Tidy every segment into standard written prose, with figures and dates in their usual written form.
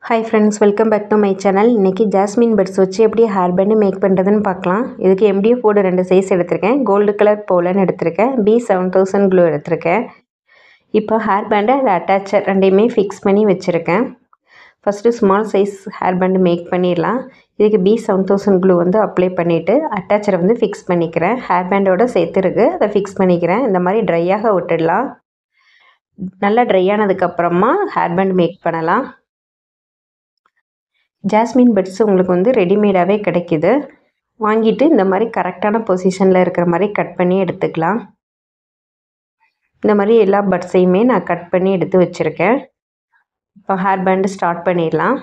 Hi friends, welcome back to my channel. இன்னைக்கு jasmine buds வச்சு எப்படி ஹேர் பேண்ட் மேக் பண்ணுறதுன்னு பார்க்கலாம். இதுக்கு MDF போர்டு 2 சைஸ் எடுத்திருக்கேன். கோல்டு கலர் போலன் எடுத்திருக்கேன். B7000 க்ளூ எடுத்திருக்கேன். இப்போ ஹேர் பேண்டை அதை அட்டாச்சர் ரெண்டையுமே ஃபிக்ஸ் பண்ணி வச்சுருக்கேன். First small size hair band make பண்ணிடலாம். இதுக்கு B7000 க்ளூ வந்து அப்ளை பண்ணிவிட்டு அட்டாச்சரை வந்து ஃபிக்ஸ் பண்ணிக்கிறேன். ஹேர் பேண்டோட சேர்த்துருக்கு, அதை ஃபிக்ஸ் பண்ணிக்கிறேன். இந்த மாதிரி ட்ரையாக விட்டுடலாம். நல்லா ட்ரை ஆனதுக்கப்புறமா ஹேர் பேண்ட் மேக் பண்ணலாம். ஜாஸ்மின் பட்ஸ் உங்களுக்கு வந்து ரெடிமேடாகவே கிடைக்கிது. வாங்கிட்டு இந்த மாதிரி கரெக்டான பொசிஷனில் இருக்கிற மாதிரி கட் பண்ணி எடுத்துக்கலாம். இந்த மாதிரி எல்லா பட்ஸையுமே நான் கட் பண்ணி எடுத்து வச்சுருக்கேன். இப்போ ஹேர் பேண்டு ஸ்டார்ட் பண்ணிடலாம்.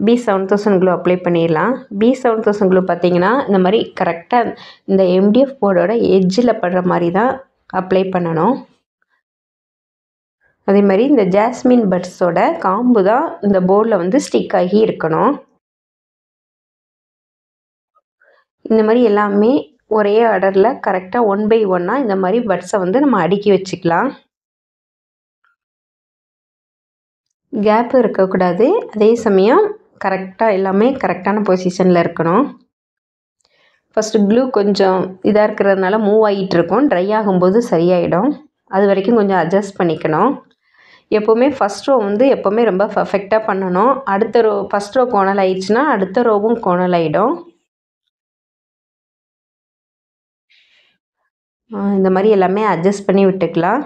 B7000 க்ளூ அப்ளை பண்ணிடலாம். B7000 க்ளூ பார்த்திங்கன்னா இந்த மாதிரி கரெக்டாக இந்த MDF போர்டோட எட்ஜில் படுற மாதிரி தான் அப்ளை பண்ணணும். அதே மாதிரி இந்த ஜாஸ்மின் பட்ஸோட காம்பு தான் இந்த போர்டில் வந்து ஸ்டிக் ஆகி இருக்கணும். இந்த மாதிரி எல்லாமே ஒரே ஆர்டரில் கரெக்டாக 1 by 1 இந்த மாதிரி பட்ஸை வந்து நம்ம அடுக்கி வச்சுக்கலாம். கேப் இருக்கக்கூடாது. அதே சமயம் கரெக்டாக எல்லாமே கரெக்டான பொசிஷனில் இருக்கணும். ஃபஸ்ட்டு க்ளூ கொஞ்சம் இதாக இருக்கிறதுனால மூவ் ஆகிட்டு இருக்கும். ட்ரை ஆகும்போது சரியாயிடும். அது வரைக்கும் கொஞ்சம் அட்ஜஸ்ட் பண்ணிக்கணும். எப்போவுமே ஃபஸ்ட் ரோ வந்து எப்போவுமே ரொம்ப பர்ஃபெக்டாக பண்ணணும். அடுத்த ரோ ஃபஸ்ட் ரோ கோணல் ஆயிடுச்சுன்னா அடுத்த ரோவும் கோணல் ஆகிடும். இந்த மாதிரி எல்லாமே அட்ஜஸ்ட் பண்ணி விட்டுக்கலாம்.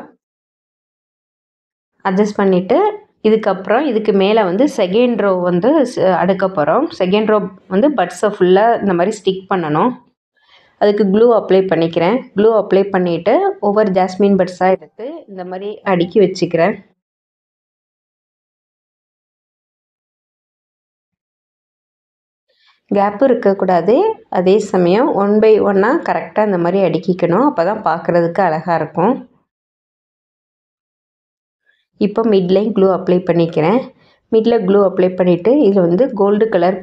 அட்ஜஸ்ட் பண்ணிவிட்டு இதுக்கப்புறம் இதுக்கு மேலே வந்து செகண்ட் ரோ வந்து அடுக்க போகிறோம். செகண்ட் ரோ வந்து பட்ஸை ஃபுல்லாக இந்த மாதிரி ஸ்டிக் பண்ணணும். அதுக்கு க்ளூ அப்ளை பண்ணிக்கிறேன். க்ளூ அப்ளை பண்ணிவிட்டு ஒவ்வொரு ஜாஸ்மின் பட்ஸாக எடுத்து இந்த மாதிரி அடுக்கி வச்சுக்கிறேன். கேப்பு இருக்கக்கூடாது. அதே சமயம் 1 by 1 கரெக்டாக இந்த மாதிரி அடுக்கிக்கணும். அப்போ தான் பார்க்குறதுக்கு அழகாக இருக்கும். இப்போ மிட்லைன் க்ளூ அப்ளை பண்ணிக்கிறேன். மிடில் க்ளூ அப்ளை பண்ணிவிட்டு இதில் வந்து கோல்டு கலர்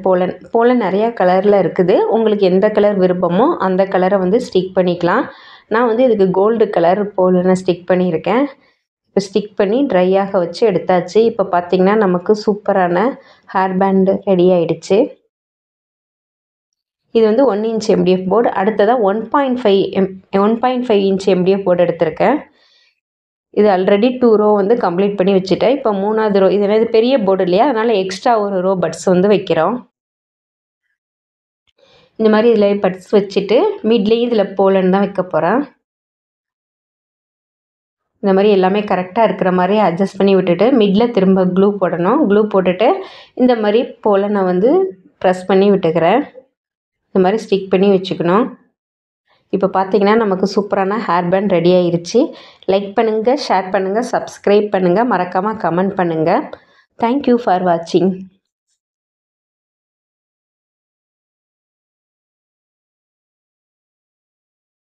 போலன் நிறையா கலரில் இருக்குது. உங்களுக்கு எந்த கலர் விருப்பமோ அந்த கலரை வந்து ஸ்டிக் பண்ணிக்கலாம். நான் வந்து இதுக்கு கோல்டு கலர் போலனை ஸ்டிக் பண்ணியிருக்கேன். இப்போ ஸ்டிக் பண்ணி ட்ரையாக வச்சு எடுத்தாச்சு. இப்போ பார்த்திங்கன்னா நமக்கு சூப்பரான ஹேர் பேண்டு ரெடி ஆகிடுச்சு. இது வந்து 1 inch MDF போர்டு. அடுத்ததாக 1.5 inch MDF போர்டு எடுத்திருக்கேன். இது ஆல்ரெடி 2 ரோ வந்து கம்ப்ளீட் பண்ணி வச்சுட்டேன். இப்போ 3வது ரோ இது பெரிய போர்டு இல்லையா, அதனால் எக்ஸ்ட்ரா ஒரு ரோ பட்ஸ் வந்து வைக்கிறோம். இந்த மாதிரி இதில் பட்ஸ் வச்சுட்டு மிட்லேயும் இதில் போலன் தான் வைக்க போகிறேன். இந்த மாதிரி எல்லாமே கரெக்டாக இருக்கிற மாதிரி அட்ஜஸ்ட் பண்ணி விட்டுட்டு மிடில் திரும்ப க்ளூ போடணும். க்ளூ போட்டுட்டு இந்த மாதிரி போலனை வந்து ப்ரெஸ் பண்ணி விட்டுக்கிறேன். இந்த மாதிரி ஸ்டிக் பண்ணி வச்சுக்கணும். இப்போ பார்த்திங்கன்னா நமக்கு சூப்பரான ஹேர் பேண்ட் ரெடி ஆகிருச்சு. லைக் பண்ணுங்கள், ஷேர் பண்ணுங்கள், சப்ஸ்கிரைப் பண்ணுங்கள், மறக்காமல் கமெண்ட் பண்ணுங்கள். தேங்க்யூ ஃபார் வாட்சிங்.